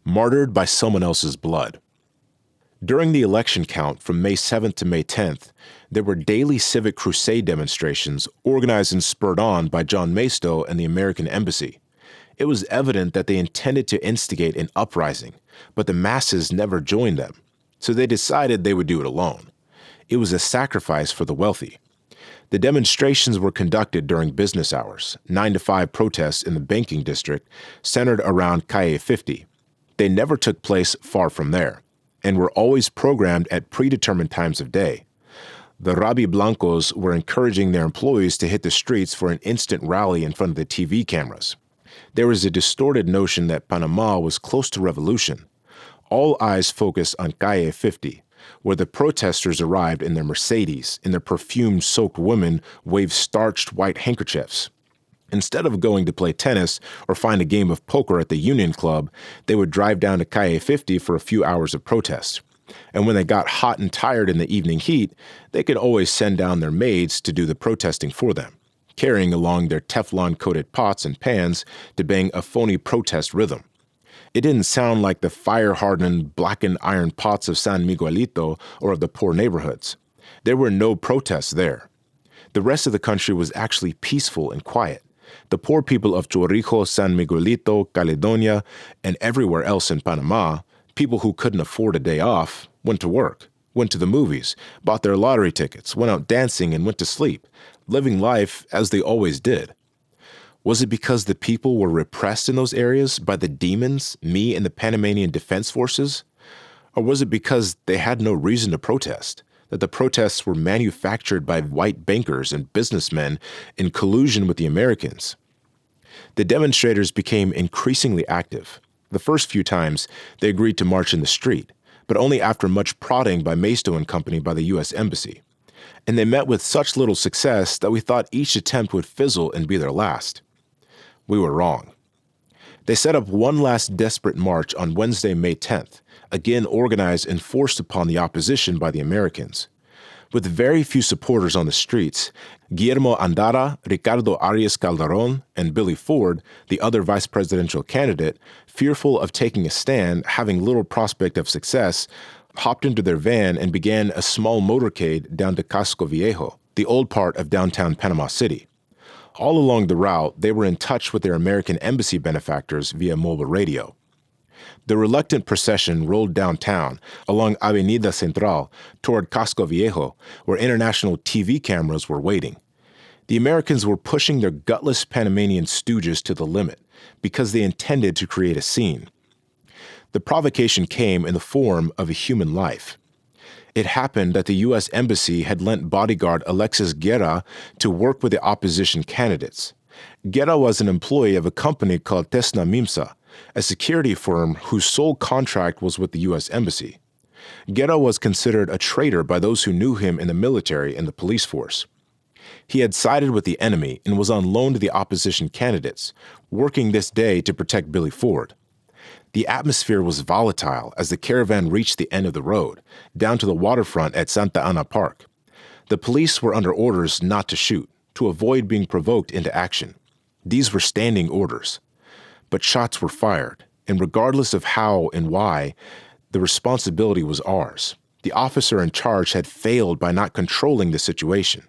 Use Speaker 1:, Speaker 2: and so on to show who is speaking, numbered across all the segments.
Speaker 1: martyred by someone else's blood. During the election count from May 7th to May 10th, there were daily civic crusade demonstrations organized and spurred on by John Maisto and the American Embassy. It was evident that they intended to instigate an uprising, but the masses never joined them, so they decided they would do it alone. It was a sacrifice for the wealthy. The demonstrations were conducted during business hours, 9-to-5 protests in the banking district centered around Calle 50. They never took place far from there, and were always programmed at predetermined times of day. The Rabi Blancos were encouraging their employees to hit the streets for an instant rally in front of the TV cameras. There was a distorted notion that Panama was close to revolution. All eyes focused on Calle 50, where the protesters arrived in their Mercedes, and their perfume-soaked women waved starched white handkerchiefs. Instead of going to play tennis or find a game of poker at the Union Club, they would drive down to Calle 50 for a few hours of protest. And when they got hot and tired in the evening heat, they could always send down their maids to do the protesting for them, carrying along their Teflon-coated pots and pans to bang a phony protest rhythm. It didn't sound like the fire-hardened, blackened iron pots of San Miguelito or of the poor neighborhoods. There were no protests there. The rest of the country was actually peaceful and quiet. The poor people of Chorrijo, San Miguelito, Caledonia, and everywhere else in Panama, people who couldn't afford a day off, went to work, went to the movies, bought their lottery tickets, went out dancing, and went to sleep, living life as they always did. Was it because the people were repressed in those areas by the demons, me and the Panamanian Defense Forces? Or was it because they had no reason to protest, that the protests were manufactured by white bankers and businessmen in collusion with the Americans? The demonstrators became increasingly active. The first few times, they agreed to march in the street, but only after much prodding by Maisto and Company by the U.S. Embassy. And they met with such little success that we thought each attempt would fizzle and be their last. We were wrong. They set up one last desperate march on Wednesday, May 10th, again organized and forced upon the opposition by the Americans. With very few supporters on the streets, Guillermo Andara, Ricardo Arias Calderon, and Billy Ford, the other vice presidential candidate, fearful of taking a stand, having little prospect of success, hopped into their van and began a small motorcade down to Casco Viejo, the old part of downtown Panama City. All along the route, they were in touch with their American embassy benefactors via mobile radio. The reluctant procession rolled downtown along Avenida Central toward Casco Viejo, where international TV cameras were waiting. The Americans were pushing their gutless Panamanian stooges to the limit because they intended to create a scene. The provocation came in the form of a human life. It happened that the U.S. Embassy had lent bodyguard Alexis Guerra to work with the opposition candidates. Guerra was an employee of a company called Tesna Mimsa, a security firm whose sole contract was with the U.S. Embassy. Guerra was considered a traitor by those who knew him in the military and the police force. He had sided with the enemy and was on loan to the opposition candidates, working this day to protect Billy Ford. The atmosphere was volatile as the caravan reached the end of the road, down to the waterfront at Santa Ana Park. The police were under orders not to shoot, to avoid being provoked into action. These were standing orders. But shots were fired, and regardless of how and why, the responsibility was ours. The officer in charge had failed by not controlling the situation.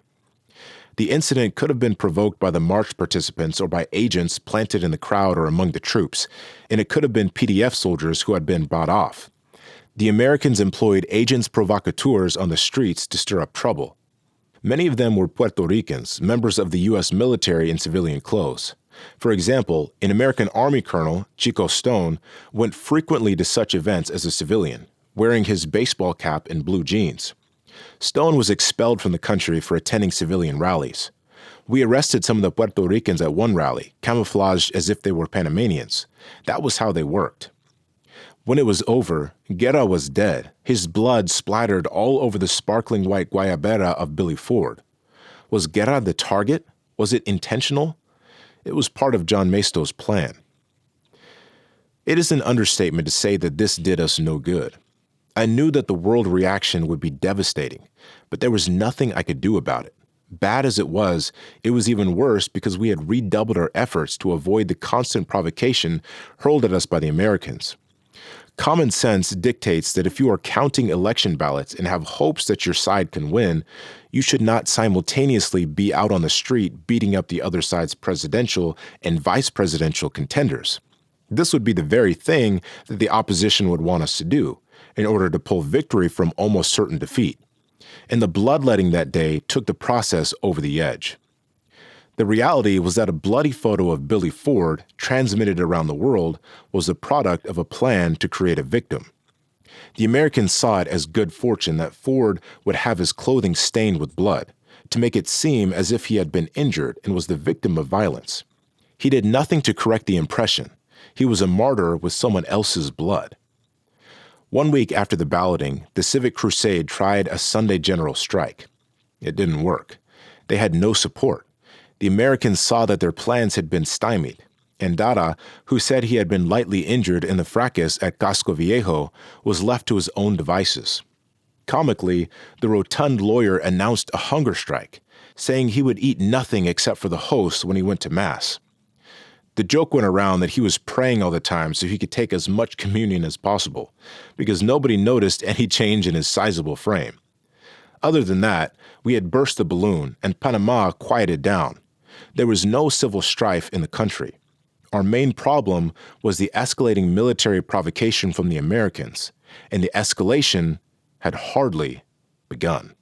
Speaker 1: The incident could have been provoked by the march participants or by agents planted in the crowd or among the troops, and it could have been PDF soldiers who had been bought off. The Americans employed agents provocateurs on the streets to stir up trouble. Many of them were Puerto Ricans, members of the U.S. military in civilian clothes. For example, an American Army colonel, Chico Stone, went frequently to such events as a civilian, wearing his baseball cap and blue jeans. Stone was expelled from the country for attending civilian rallies. We arrested some of the Puerto Ricans at one rally, camouflaged as if they were Panamanians. That was how they worked. When it was over, Guerra was dead, his blood splattered all over the sparkling white guayabera of Billy Ford. Was Guerra the target? Was it intentional? It was part of John Maisto's plan. It is an understatement to say that this did us no good. I knew that the world reaction would be devastating, but there was nothing I could do about it. Bad as it was even worse because we had redoubled our efforts to avoid the constant provocation hurled at us by the Americans. Common sense dictates that if you are counting election ballots and have hopes that your side can win, you should not simultaneously be out on the street beating up the other side's presidential and vice presidential contenders. This would be the very thing that the opposition would want us to do in order to pull victory from almost certain defeat. And the bloodletting that day took the process over the edge. The reality was that a bloody photo of Billy Ford, transmitted around the world, was the product of a plan to create a victim. The Americans saw it as good fortune that Ford would have his clothing stained with blood, to make it seem as if he had been injured and was the victim of violence. He did nothing to correct the impression. He was a martyr with someone else's blood. 1 week after the balloting, the Civic Crusade tried a Sunday general strike. It didn't work. They had no support. The Americans saw that their plans had been stymied, and Dara, who said he had been lightly injured in the fracas at Casco Viejo, was left to his own devices. Comically, the rotund lawyer announced a hunger strike, saying he would eat nothing except for the host when he went to Mass. The joke went around that he was praying all the time so he could take as much communion as possible, because nobody noticed any change in his sizable frame. Other than that, we had burst the balloon, and Panama quieted down. There was no civil strife in the country. Our main problem was the escalating military provocation from the Americans, and the escalation had hardly begun.